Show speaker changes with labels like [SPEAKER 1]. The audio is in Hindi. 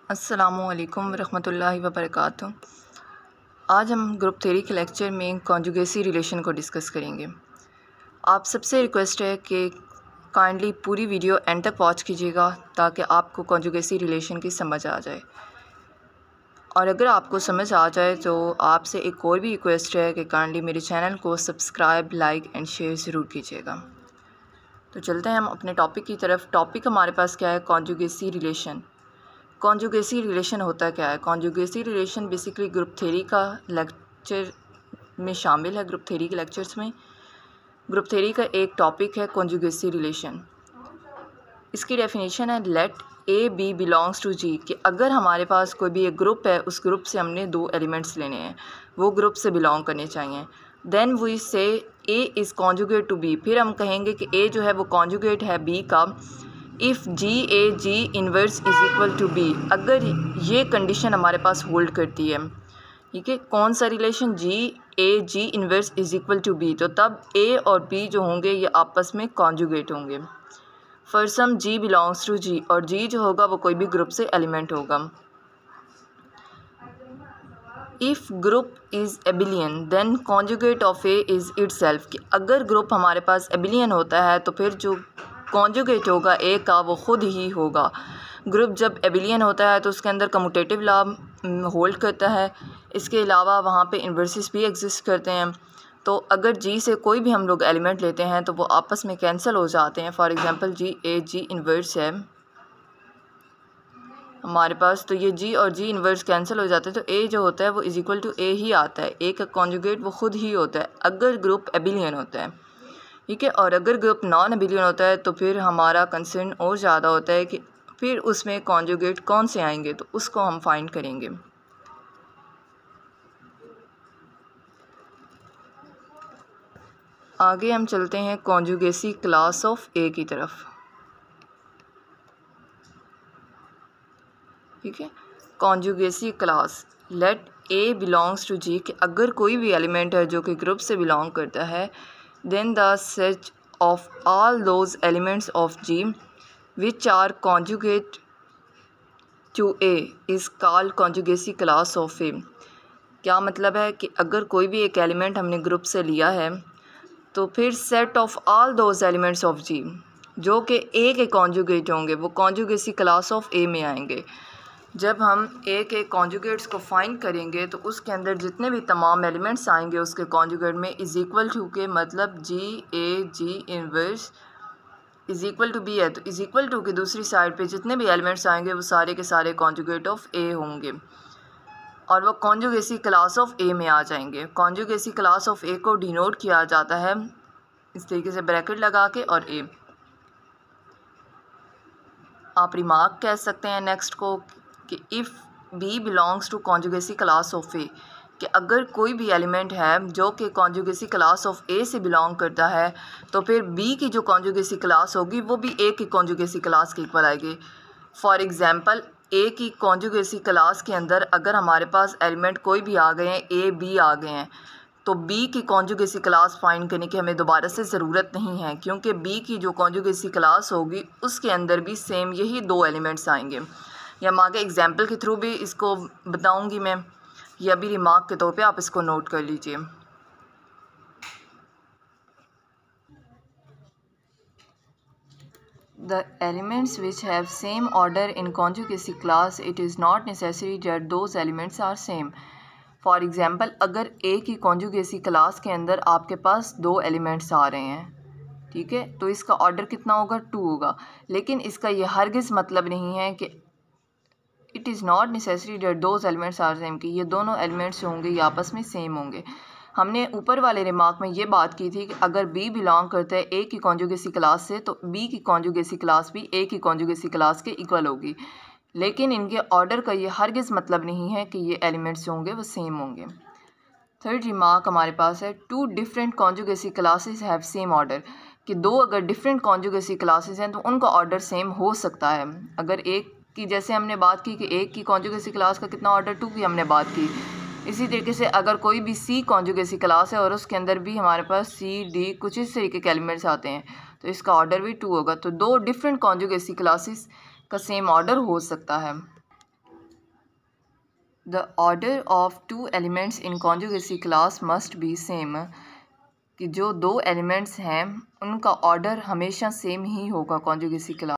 [SPEAKER 1] अस्सलामुअलैकुम रहमतुल्लाहि व बरकातुहू। आज हम ग्रुप थ्योरी के लेक्चर में कॉन्जुगेसी रिलेशन को डिस्कस करेंगे। आप सबसे रिक्वेस्ट है कि काइंडली पूरी वीडियो एंड तक वॉच कीजिएगा ताकि आपको कॉन्जुगेसी रिलेशन की समझ आ जाए। और अगर आपको समझ आ जाए तो आपसे एक और भी रिक्वेस्ट है कि काइंडली मेरे चैनल को सब्सक्राइब, लाइक एंड शेयर ज़रूर कीजिएगा। तो चलते हैं हम अपने टॉपिक की तरफ। टॉपिक हमारे पास क्या है? Conjugacy relation. कॉन्जुगेसी रिलेशन होता क्या है? Conjugacy relation basically group theory का लेक्चर में शामिल है। ग्रुप थ्योरी के लेक्चर्स में ग्रुप थ्योरी का एक टॉपिक है कॉन्जुगेसी रिलेशन। इसकी डेफिनेशन है let A B belongs to G, कि अगर हमारे पास कोई भी एक ग्रुप है, उस ग्रुप से हमने दो एलिमेंट्स लेने हैं, वो ग्रुप से बिलोंग करने चाहिए। Then we say A is conjugate to B, फिर हम कहेंगे कि ए जो है वो कॉन्जुगेट है बी का। If G A G inverse is equal to B, अगर ये कंडीशन हमारे पास होल्ड करती है, ठीक है, कौन सा relation? G A G inverse is equal to B, तो तब ए और बी जो होंगे ये आपस में कॉन्जुगेट होंगे। For some G belongs to G, और जी जो होगा वो कोई भी ग्रुप से एलिमेंट होगा। If group is abelian then conjugate of A is itself, कि अगर ग्रुप हमारे पास एबिलियन होता है तो फिर जो कॉन्जुगेट होगा ए का वो ख़ुद ही होगा। ग्रुप जब एबिलियन होता है तो उसके अंदर कम्यूटेटिव लॉ होल्ड करता है। इसके अलावा वहाँ पे इन्वर्सेस भी एग्जिस्ट करते हैं। तो अगर जी से कोई भी हम लोग एलिमेंट लेते हैं तो वो आपस में कैंसिल हो जाते हैं। For example G A G inverse है हमारे पास, तो ये जी और जी इन्वर्स कैंसिल हो जाते हैं, तो ए जो होता है वो इज़ इक्वल टू ए ही आता है। ए का कॉन्जुगेट वो खुद ही होता है अगर ग्रुप एबिलियन होता है, ठीक है। और अगर ग्रुप नॉन एबिलियन होता है तो फिर हमारा कंसर्न और ज़्यादा होता है कि फिर उसमें कॉन्जुगेट कौन से आएंगे, तो उसको हम फाइंड करेंगे। आगे हम चलते हैं कॉन्जुगेसी क्लास ऑफ ए की तरफ, ठीक है। Conjugacy class let A belongs to G, कि अगर कोई भी एलिमेंट है जो कि ग्रुप से बिलोंग करता है, then the set of all those elements of G which are conjugate to A is called conjugacy class of A. क्या मतलब है कि अगर कोई भी एक एलिमेंट हमने ग्रुप से लिया है तो फिर set of all those elements of G जो कि ए के कॉन्जुगेट होंगे वो कॉन्जुगेसी क्लास ऑफ ए में आएंगे। जब हम ए के कॉन्जुगेट्स को फाइंड करेंगे तो उसके अंदर जितने भी तमाम एलिमेंट्स आएंगे उसके कॉन्जुगेट में इज़ इक्वल टू के मतलब G A G inverse is equal to B है, तो इज़ इक्वल टू की दूसरी साइड पे जितने भी एलिमेंट्स आएंगे वो सारे के सारे कॉन्जुगेट ऑफ ए होंगे और वो कॉन्जुगेसी क्लास ऑफ ए में आ जाएंगे। कॉन्जुगेसी क्लास ऑफ ए को डिनोट किया जाता है इस तरीके से ब्रैकेट लगा के और ए। आप रिमार्क कह सकते हैं नेक्स्ट को कि if B belongs to conjugacy class of A, कि अगर कोई भी एलिमेंट है जो कि कॉन्जुगेसी क्लास ऑफ ए से बिलोंग करता है तो फिर बी की जो कॉन्जुगेसी क्लास होगी वो भी ए की कॉन्जुगेसी क्लास के इक्वल आएगी। फॉर एग्ज़ाम्पल ए की कॉन्जुगेसी क्लास के अंदर अगर हमारे पास एलिमेंट कोई भी आ गए हैं, ए बी आ गए हैं, तो बी की कॉन्जुगेसी क्लास फाइंड करने की हमें दोबारा से ज़रूरत नहीं है, क्योंकि बी की जो कॉन्जुगेसी क्लास होगी उसके अंदर भी सेम यही दो एलिमेंट्स आएंगे। या हम आगे एग्जाम्पल के थ्रू भी इसको बताऊंगी मैं, या भी रिमार्क के तौर पे आप इसको नोट कर लीजिए। The elements which have same order in conjugacy class, it is not necessary that those elements are same. For example अगर ए की कॉन्जुगेसी क्लास के अंदर आपके पास दो एलिमेंट्स आ रहे हैं, ठीक है, तो इसका ऑर्डर कितना होगा? 2 होगा। लेकिन इसका ये हरगिज़ मतलब नहीं है कि it is not necessary that those elements are same, कि ये दोनों एलिमेंट्स होंगे ये आपस में सेम होंगे। हमने ऊपर वाले रिमार्क में ये बात की थी कि अगर बी बिलोंग करता है ए की कॉन्जुगेसी क्लास से तो बी की कॉन्जुगेसी क्लास भी ए की कॉन्जुगेसी क्लास के इक्वल होगी। लेकिन इनके ऑर्डर का ये हरगिज़ मतलब नहीं है कि ये एलिमेंट्स होंगे वो सेम होंगे। थर्ड रिमार्क हमारे पास है two different conjugacy classes have same order, कि दो अगर डिफरेंट कॉन्जुगेसी क्लासेस हैं तो उनका ऑर्डर सेम हो सकता है। अगर एक की जैसे हमने बात की कि एक की कॉन्जुगेसी क्लास का कितना ऑर्डर 2 की हमने बात की, इसी तरीके से अगर कोई भी सी कॉन्जुगेसी क्लास है और उसके अंदर भी हमारे पास सी डी कुछ इस तरीके के एलिमेंट्स आते हैं तो इसका ऑर्डर भी 2 होगा। तो दो डिफरेंट कॉन्जुगेसी क्लासेस का सेम ऑर्डर हो सकता है। The order of two elements in conjugacy class must be same, कि जो दो एलिमेंट्स हैं उनका ऑर्डर हमेशा सेम ही होगा कॉन्जुगेसी क्लास।